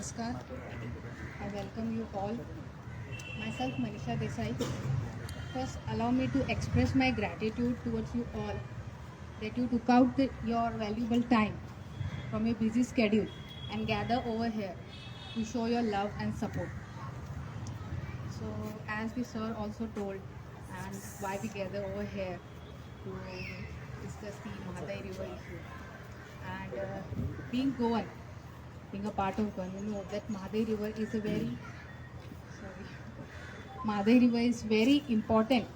Namaskar. I welcome you all. Myself, Manisha Desai. First, allow me to express my gratitude towards you all that you took out your valuable time from your busy schedule and gather over here to show your love and support. So, as the sir also told, and why we gather over here to discuss the Mahadai River issue. And being Goan, being a part of Goan, you know that Mahadai River is a very sorry, Mahadai River is very important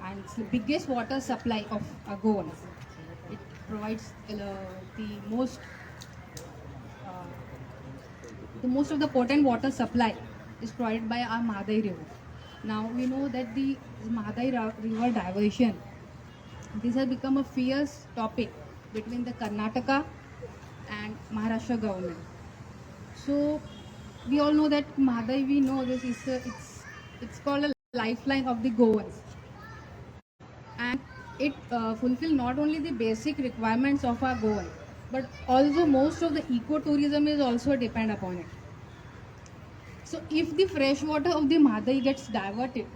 and it's the biggest water supply of Goan. It provides the most uh, the most of the potent water supply is provided by our Mahadai River. Now we know that the River diversion, this has become a fierce topic between the Karnataka and Maharashtra government. So we all know that Mahadai, we know this is it's called a lifeline of the Goans, and it fulfill not only the basic requirements of our Goan, but also most of the ecotourism is also depend upon it. So if the fresh water of the Mahadai gets diverted,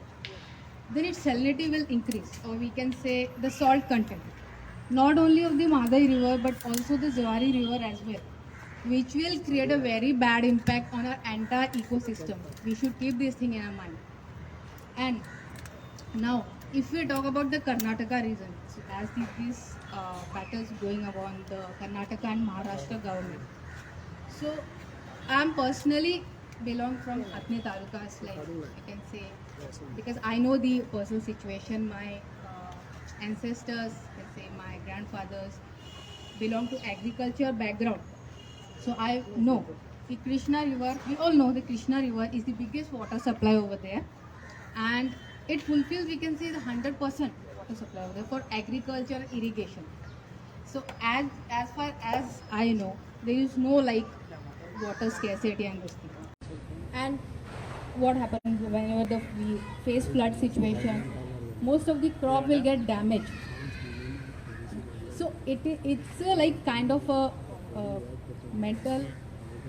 then its salinity will increase, or we can say the salt content, not only of the Mahadai river but also the Zawari river as well, which will create a very bad impact on our entire ecosystem. We should keep this thing in our mind. And now, if we talk about the Karnataka region, so as these battles going on the Karnataka and Maharashtra government, so I'm personally belong from Atne Talukas, like I can say, because I know the personal situation. My ancestors, can say my grandfathers, belong to agriculture background. So I know the Krishna River. We all know the Krishna River is the biggest water supply over there, and it fulfills, we can say, the 100% water supply over there for agriculture irrigation. So as far as I know, there is no like water scarcity and this thing. And what happens whenever we face flood situation, most of the crop will get damaged. So it's a, like kind of a mental,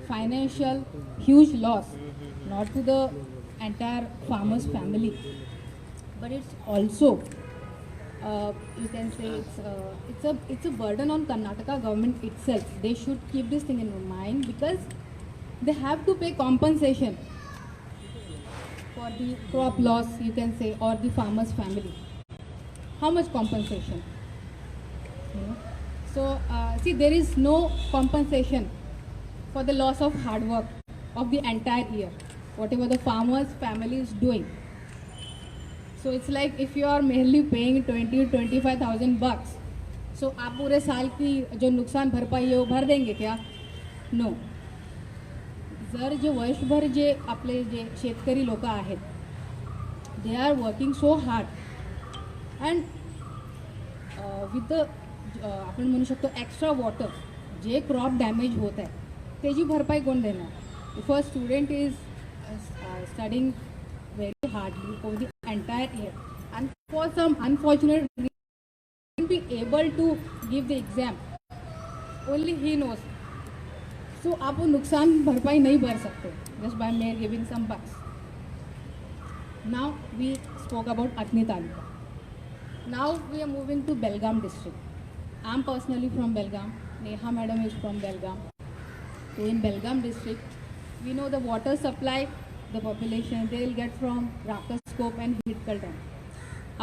financial, huge loss, not to the entire farmer's family, but it's also you can say it's a burden on Karnataka government itself. They should keep this thing in mind because they have to pay compensation for the crop loss, you can say, or the farmer's family. How much compensation? You know? So see, there is no compensation for the loss of hard work of the entire year, whatever the farmer's family is doing. So it's like if you are merely paying 20,000 to 25,000 bucks, so आप पूरे साल की जो नुकसान भरपाई है वो भर देंगे क्या? No. जर जे वर्षभर जे आपले जे शेतकरी लोक आहेत, they are working so hard and with the आपण म्हणू शकतो एक्स्ट्रा वॉटर जे क्रॉप डॅमेज होत आहे त्याची भरपाई कोण देणार? If a student is studying very hardly over the entire year and for some unfortunate reason be able to give the exam, only he knows. So आप वो नुकसान भरपाई नहीं भर सकते just by mere giving some bucks. Now we spoke about Atni Taluka. Now we are moving to Belgaum district. I am personally from Belgaum. Neha madam is from Belgaum. So in Belgaum district, we know the water supply, the population they will get from Rakaskop and Hitkal dam.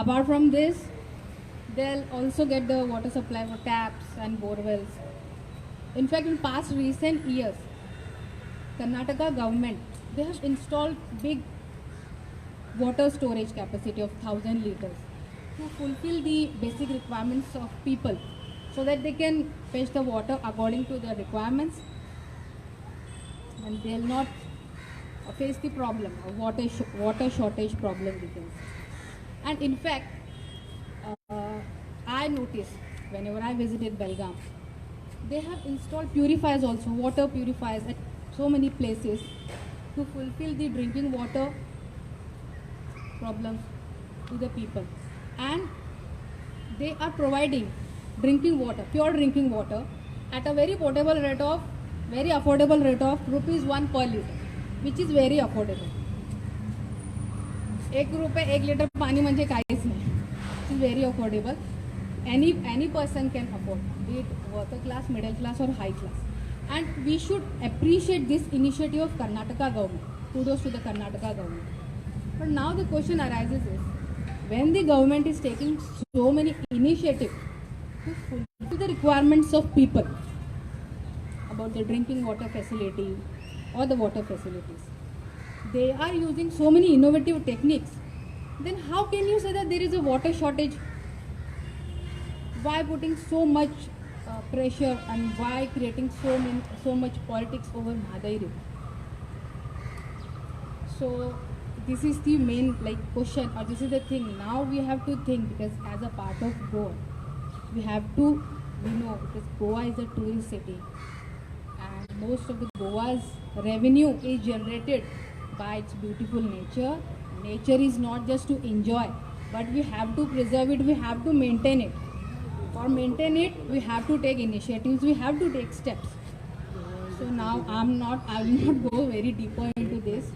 Apart from this, they'll also get the water supply for taps and borewells. In fact, in past recent years, Karnataka government, they have installed big water storage capacity of 1,000 liters to fulfill the basic requirements of people so that they can fetch the water according to the requirements and they'll not face the problem of water shortage problem we can say. And in fact, I noticed whenever I visited Belgaum, they have installed purifiers also, water purifiers at so many places to fulfill the drinking water problems to the people. And they are providing drinking water, pure drinking water at a very portable rate of very affordable rate of ₹1 per liter, which is very affordable. ₹1 1 liter पाणी म्हणजे काहीच नाही. It is very affordable. Any person can afford, be it worker class, middle class or high class. And we should appreciate this initiative of Karnataka government. Kudos to the Karnataka government. But now the question arises is, when the government is taking so many initiatives to fulfill the requirements of people about the drinking water facility or the water facilities, they are using so many innovative techniques, then how can you say that there is a water shortage? Why putting so much pressure and why creating so much politics over Mahadai River? So this is the main question, or this is the thing now we have to think, because as a part of Goa, we know because Goa is a tourist city and most of the Goa's revenue is generated by its beautiful nature. Nature is not just to enjoy, but we have to preserve it, we have to maintain it. For maintain it, we have to take initiatives, we have to take steps. So now I will not go very deeper into this.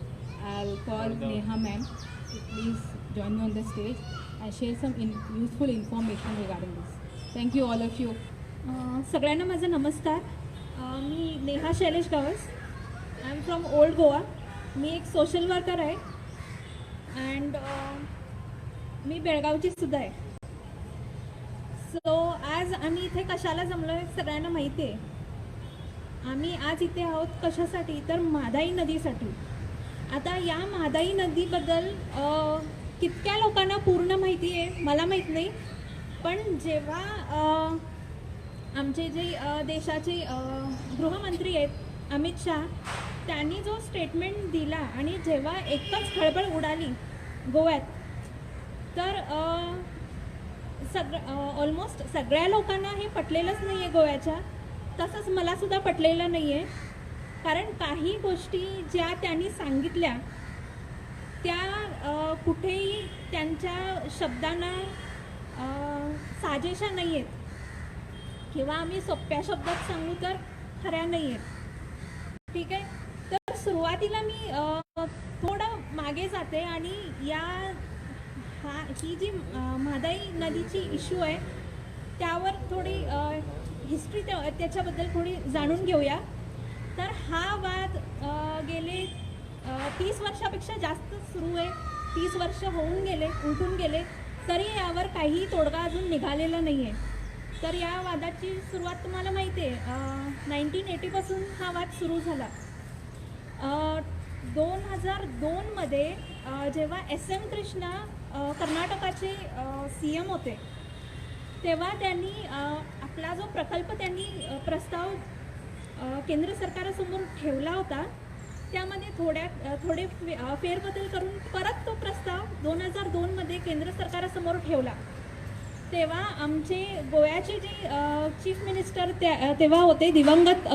I'll call Neha ma'am to please join me on the stage and share some useful information regarding this. Thank you all of you. सगळ्यांना माझा नमस्कार. मी Neha Shailesh Gawas. I am from old Goa. मी एक social worker आहे and मी बेळगावची सुद्धा आहे. सो आज आम्ही इथे कशाला जमलो आहे सगळ्यांना माहिती आहे. आम्ही आज इथे आहोत कशासाठी, तर म्हादाई नदीसाठी. आता या म्हादाई नदीबद्दल कितक्या लोकांना पूर्ण माहिती आहे मला माहीत नाही, पण जेव्हा आमचे जे देशाचे गृहमंत्री आहेत अमित शाह, त्यांनी जो स्टेटमेंट दिला आणि जेव्हा एकच खळबळ उडाली गोव्यात, तर ऑलमोस्ट सगळ्या लोकांना हे पटलेलंच नाही आहे गोव्याच्या. तसंच मलासुद्धा पटलेलं नाही आहे, कारण काही गोष्टी ज्या त्यांनी सांगितल्या त्या कुठेही त्यांच्या शब्दांना साजेशा नाही आहेत, किंवा आम्ही सोप्या शब्दात सांगू तर खऱ्या नाही आहेत. ठीक आहे, तर सुरुवातीला मी थोडं मागे जाते आणि ही जी म्हादाई नदीची इश्यू आहे त्यावर थोडी हिस्ट्री त्याच्याबद्दल थोडी जाणून घेऊया. तर हा वाद गेले 30 वर्षापेक्षा जास्त सुरू आहे. 30 वर्ष होऊन गेले, उलटून गेले, तरी यावर काही तोडगा अजून निघालेला नाही आहे. तर या वादाची सुरुवात तुम्हाला माहिती आहे 1980 पासून हा वाद सुरू झाला. 2002 मध्ये जेव्हा SM कृष्णा कर्नाटकाचे CM होते, तेव्हा त्यांनी आपला जो प्रकल्प त्यांनी प्रस्ताव केंद्र सरकारसमोर ठेवला होता, त्यामध्ये थोडे फेरबदल करून परत तो प्रस्ताव 2002 मध्ये केंद्र सरकारसमोर ठेवला. तेव्हा आमचे गोव्याचे जे चीफ मिनिस्टर तेव्हा होते दिवंगत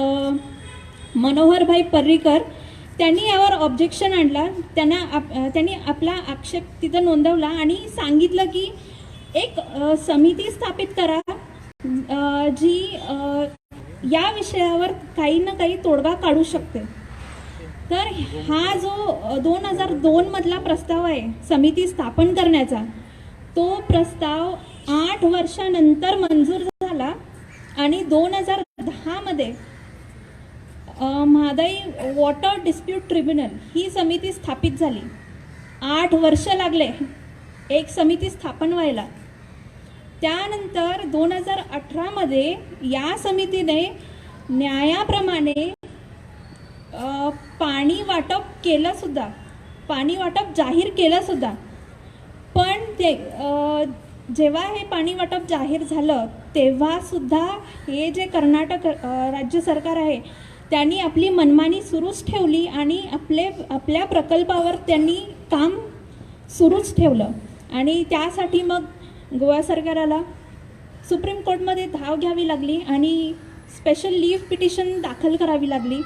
मनोहरभाई पर्रीकर, त्यांनी यावर ऑब्जेक्शन आणला. त्यांनी आपला आक्षेप तिथं नोंदवला आणि सांगितलं की एक समिती स्थापित करा जी या विषयावर काही ना काही तोडगा काढू शकते. तर हा जो 2002 मधला प्रस्ताव आहे समिती स्थापन करण्याचा, तो प्रस्ताव 8 वर्षानंतर मंजूर झाला आणि 2010 मध्ये म्हादाई वॉटर डिस्प्यूट ट्रिब्युनल ही समिती स्थापित झाली. 8 वर्ष लागले एक समिती स्थापन व्हायला. त्यानंतर 2018 मध्ये या समितीने न्यायाप्रमाणे पाणी वाटप जाहीर केलं सुद्धा. पण ते जेव्हा हे पाणी वाटप जाहीर झालं तेव्हा सुद्धा हे जे कर्नाटक राज्य सरकार आहे त्यांनी आपली मनमानी सुरूच ठेवली आणि आपल्या प्रकल्पावर त्यांनी काम सुरूच ठेवलं. आणि त्यासाठी मग गोवा सरकाराला सुप्रीम कोर्टमध्ये धाव घ्यावी लागली आणि स्पेशल लीव्ह पिटिशन दाखल करावी लागली.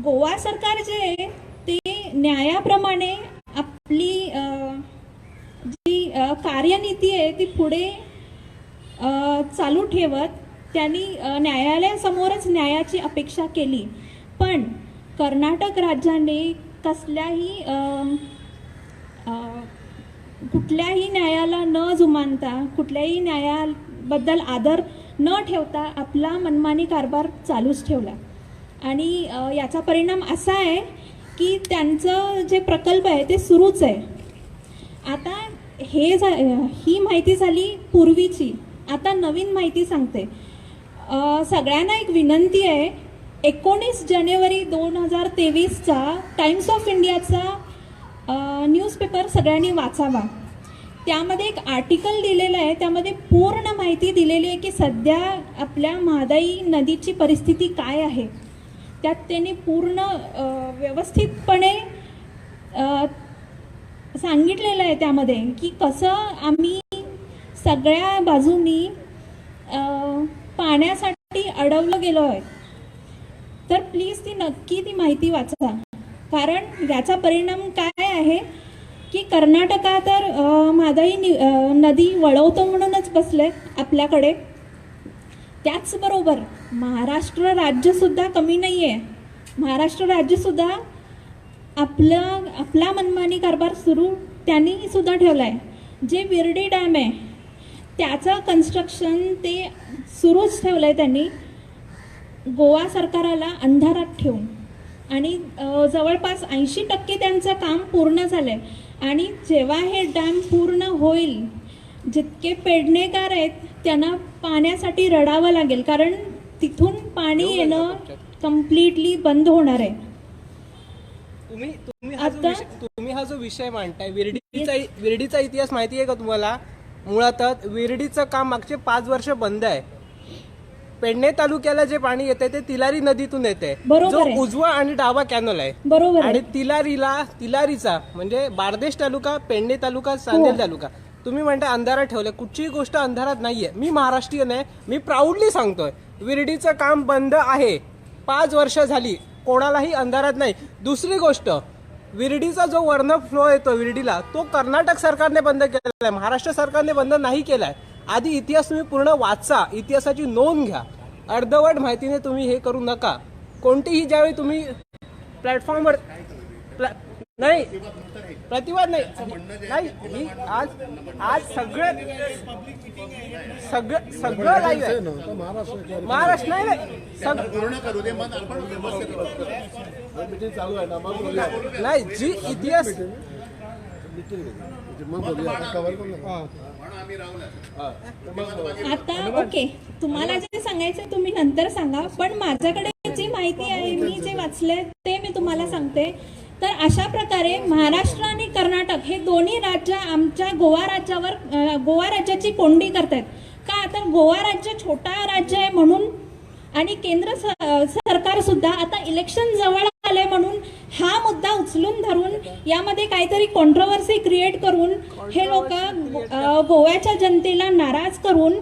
गोवा सरकार जे आहे ते न्यायाप्रमाणे आपली जी कार्यनीती आहे ती पुढे चालू ठेवत त्यांनी न्यायालयासमोरच न्यायाची अपेक्षा केली. पण कर्नाटक राज्याने कसल्याही कुठल्याही न्यायाला न जुमानता, कुठल्याही न्यायाबद्दल आदर न ठेवता आपला मनमानी कारभार चालूच ठेवला. आणि याचा परिणाम असा आहे की त्यांचं जे प्रकल्प आहे ते सुरूच आहे. आता ही माहिती झाली पूर्वीची. आता नवीन माहिती सांगते. सगळ्यांना एक विनंती आहे, 19 जानेवारी 2023चा टाइम्स ऑफ इंडियाचा न्यूजपेपर सगळ्यांनी वाचावा. त्यामध्ये एक आर्टिकल दिलेलं आहे, त्यामध्ये पूर्ण माहिती दिलेली आहे की सध्या आपल्या महादाई नदीची परिस्थिती काय आहे. त्यात त्यांनी पूर्ण व्यवस्थितपणे सांगितलेलं आहे त्यामध्ये की कसं आम्ही सगळ्या बाजूनी पाण्यासाठी अडवलं गेलो आहे. तर प्लीज नक्की ती माहिती वाचा, कारण याचा परिणाम काय आहे की कर्नाटका तर महादाई नदी वळवतो म्हणूनच बसले आपल्याकडे. त्याचबरोबर महाराष्ट्र राज्यसुद्धा कमी नाही आहे. महाराष्ट्र राज्यसुद्धा आपला मनमानी कारभार सुरू त्यांनी सुद्धा ठेवला आहे. जे विर्डी डॅम आहे त्याचं कन्स्ट्रक्शन ते सुरूच ठेवलं आहे त्यांनी, गोवा सरकाराला अंधारात ठेवून. आणि जवळपास 80% त्यांचं काम पूर्ण झालं आहे. आणि जेव्हा हे डॅम पूर्ण होईल, जितके पेडणेकार आहेत त्यांना पाण्यासाठी रडावं लागेल, कारण तिथून पाणी येणं कम्प्लिटली बंद होणार आहे. तुम्ही हा जो विषय मांडताय, विर्डीचा इतिहास माहिती आहे का तुम्हाला? मुळातच विर्डीचं काम मागचे 5 वर्ष बंद आहे. पेडणे तालुक्याला जे पाणी येते ते तिलारी नदीतून येते, जो उजवा आणि डावा कॅनल आहे. बरोबर. आणि तिलारीचा म्हणजे बारदेश तालुका, पेडणे तालुका, चांदेल तालुका. तुम्ही म्हणता अंधारात ठेवले, कुठचीही गोष्ट अंधारात नाहीये. मी महाराष्ट्रीयन आहे, मी प्राऊडली सांगतोय विर्डीचं काम बंद आहे. 5 वर्ष झाली, कोणालाही अंधारात नाही. दुसरी गोष्ट, विर्डीचा जो वर्ण फ्लो येतो विर्डीला, तो कर्नाटक सरकारने बंद केलेला आहे, महाराष्ट्र सरकारने बंद नाही केलाय. आधी इतिहास तुम्ही पूर्ण वाचा, इतिहासाची नोंद घ्या. अर्धवट माहितीने तुम्ही हे करू नका. कोणतीही ज्यावेळी तुम्ही प्लॅटफॉर्मवर नाही प्रतिवाद नाही ही आज सगळं लाईव्ह आहे. महाराष्ट्र नाही जी इतिहास आता ओके, तुम्हाला जे सांगायचं तुम्ही नंतर सांगा, पण माझ्याकडे जी माहिती आहे, मी जे वाचले ते मी तुम्हाला सांगते. तर अशा प्रकारे महाराष्ट्र आणि कर्नाटक हे दोन्ही राज्य आमच्या गोवा राज्याची कोंडी करतायत. का तर गोवा राज्य छोटा राज्य आहे म्हणून, आणि केंद्र सरकार सुद्धा आता इलेक्शन जवळ आले म्हणून हा मुद्दा उचलून धरून यामध्ये काहीतरी कॉन्ट्रोवर्सी क्रिएट करून हे लोक गोव्याच्या जनतेला नाराज करून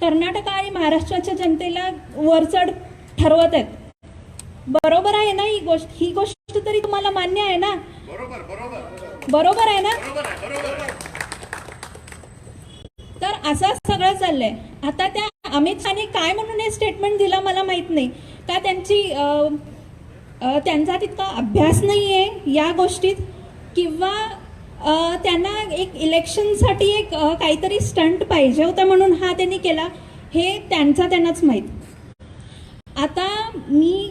कर्नाटक आणि महाराष्ट्राच्या जनतेला वरचढ ठरवत आहेत. बरोबर आहे ना ही गोष्ट तरी तुम्हाला मान्य आहे ना? बरोबर आहे ना? तर असं सगळं चाललंय. आता त्या अमित शहाने काय म्हणून हे स्टेटमेंट दिलं मला माहित नाही. का त्यांचा तितका अभ्यास नाहीये या गोष्टीत, किंवा त्यांना एक इलेक्शनसाठी एक काहीतरी स्टंट पाहिजे होता म्हणून हा त्यांनी केला, हे त्यांनाच माहीत. आता मी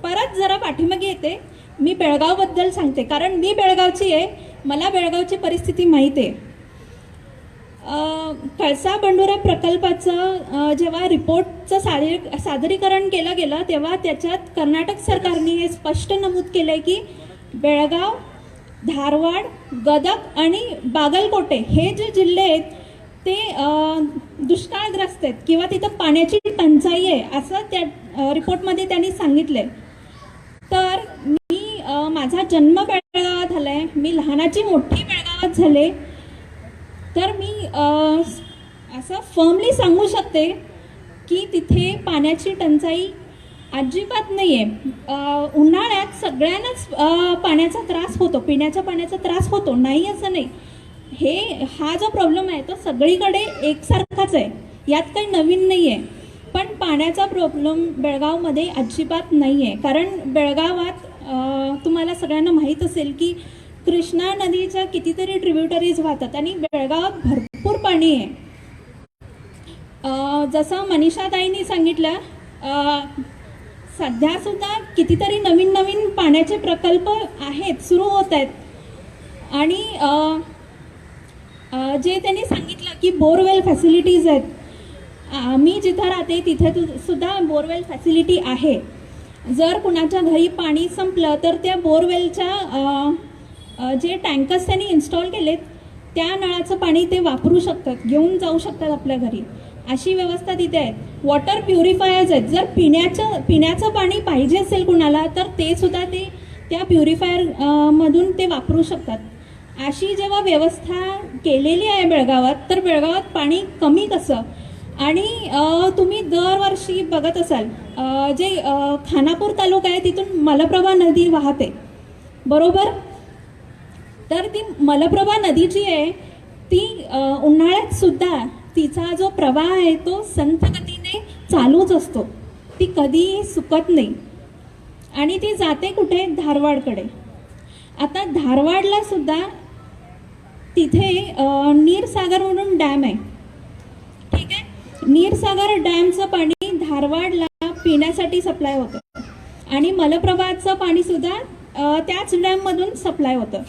परत जरा पाठीमागे येते. मी बेळगावबद्दल सांगते, कारण मी बेळगावची आहे, मला बेळगावची परिस्थिती माहीत आहे. कळसा बंडोरा प्रकल्पाचं जेव्हा रिपोर्टचं सादरीकरण केलं गेलं तेव्हा त्याच्यात कर्नाटक सरकारने हे स्पष्ट नमूद केलंय की बेळगाव, धारवाड, गदग आणि बागलकोटे हे जे जिल्हे आहेत ते दुष्काळग्रस्त आहेत किंवा तिथं पाण्याची टंचाई आहे असं त्या रिपोर्टमध्ये त्यांनी सांगितलंय. तर मी माझा जन्म बेळगावात झालाय, मी लहानाची मोठी बेळगावात झाले, तर मी असं फर्मली सांगू शकते की तिथे पाण्याची टंचाई अजिबात नाही आहे. उन्हाळ्यात सगळ्यांनाच पाण्याचा त्रास होतो, पिण्याच्या पाण्याचा त्रास होतो, नाही असं नाही. हा जो प्रॉब्लेम आहे तो सगळीकडे एकसारखाच आहे. यात काही नवीन नाही आहे. पण पाण्याचा प्रॉब्लेम बेळगावमध्ये अजिबात नाही आहे. कारण बेळगावात तुम्हाला सगळ्यांना माहीत असेल की कृष्णा नदीच्या कितीतरी ट्रिब्युटरीज वाहतात आणि बेळगावात भरपूर पाणी आहे. जसं मनीषाताईंनी सांगितलं, सध्यासुद्धा कितीतरी नवीन नवीन पाण्याचे प्रकल्प आहेत, सुरू होत आहेत. आणि जे त्यांनी सांगितलं की बोरवेल फॅसिलिटीज आहेत, मी जिथं राहते तिथे सुद्धा बोरवेल फॅसिलिटी आहे. जर कुणाच्या घरी पाणी संपलं तर त्या बोरवेलच्या जे टँकर्स त्यांनी इन्स्टॉल केलेत त्या नळाचं पाणी ते वापरू शकतात, घेऊन जाऊ शकतात आपल्या घरी. अशी व्यवस्था तिथे आहे. वॉटर प्युरिफायर्स आहेत. जर पिण्याचं पाणी पाहिजे असेल कुणाला तर ते सुद्धा ते त्या प्युरिफायर मधून ते वापरू शकतात. अशी जेव्हा व्यवस्था केलेली आहे बेळगावात, तर बेळगावात पाणी कमी कसं. आणि तुम्ही दरवर्षी बघत असाल जे खानापूर तालुका आहे तिथून मलप्रभा नदी वाहते, बरोबर. तर ती मलप्रभा नदी जी आहे ती उन्हाळ्यात सुद्धा तिचा जो प्रवाह आहे तो संथ गतीने चालूच असतो, ती कधीही सुकत नाही. आणि ती जाते कुठे, धारवाडकडे. आता धारवाडला सुद्धा तिथे नीरसागर म्हणून डॅम आहे, ठीक आहे. नीरसागर डॅमचं पाणी धारवाडला पिण्यासाठी सप्लाय होतं आणि मलप्रभाचं पाणी सुद्धा त्याच डॅममधून सप्लाय होतं.